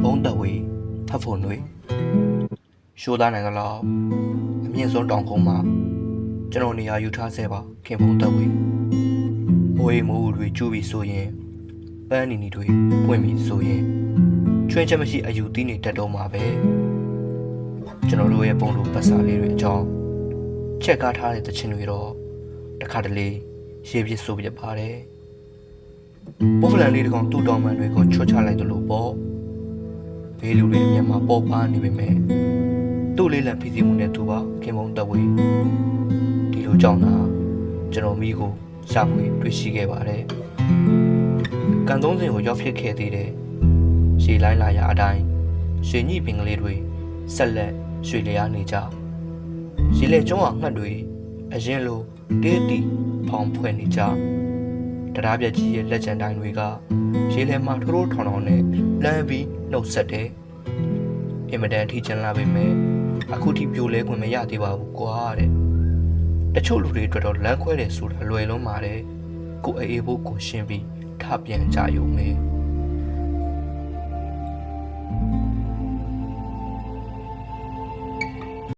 ဖုံးသက်ဝေးဖတ်ဖို့ຫນွေရှိုးသားနိုင်ငံလောက်အမြင့်ဆုံးတောင်ကုန်းမှာကျွန်တော်နေရာယူထားဆဲပါခင်ဖုံးသက်ဝေးမိုးရီမိုးဦးတွေကျူးပြီးဆိုရင်ပန်းနီနီတွေပွင့်ပြီးဆိုရင်ချွင်းချက်မရှိအယူသီးနေတတ်တော့မှာပဲကျွန်တော်တို့ရဲ့ပုံလိုပတ်စာလေးတွေအကြောင်းချက်ကားထားတဲ့တခြင်းတွေတော့တခါတလေရေးပြဆိုပြပါတယ်ပိုးဖလန်လေးတကောင်တူတော်မှန်တွေကိုချွတ်ချလိုက်တယ်လို့ပေါ့ဘေးလူတွေမြန်မာပေါ်ပါနေပေမဲ့သူ့လေးလံဖိစီမှုနဲ့သူပါခင်မုံတက်ဝေးဒီလိုကြောင့်သာကျွန်တော်မိကိုရှာဖွေတွေ့ရှိခဲ့ပါတယ်ကန်သုံးစင်ကိုရောက်ဖြစ်ခဲ့သေးတယ်ရှေးလိုင်းလာရအတိုင်းရွှေညိပင်ကလေးတွေဆက်လက်ရွှေလျားနေကြရေလေကျုံးအောင်ငှက်တွေအရင်လိုတေးတီဖောင်ဖွဲ့နေကြတရားပြက်ကြီးရဲ့လက်ကျန်တိုင်းတွေကရေလဲမှာထိုးထိုးထောင်ထောင်နဲ့လမ်းပြီးနှုတ်ဆက်တယ်အင်မတန်ထိချင်လာပေမဲ့အခုထိပြိုလဲခွင့်မရသေးပါဘူးကွာတဲ့တချို့လူတွေအတွက်တော့လမ်းခွဲတယ်ဆိုတာလွယ်လုံးပါတယ်ကိုအေးဖို့ကိုရှင်းပြီးထပြန်ကြရုံပဲ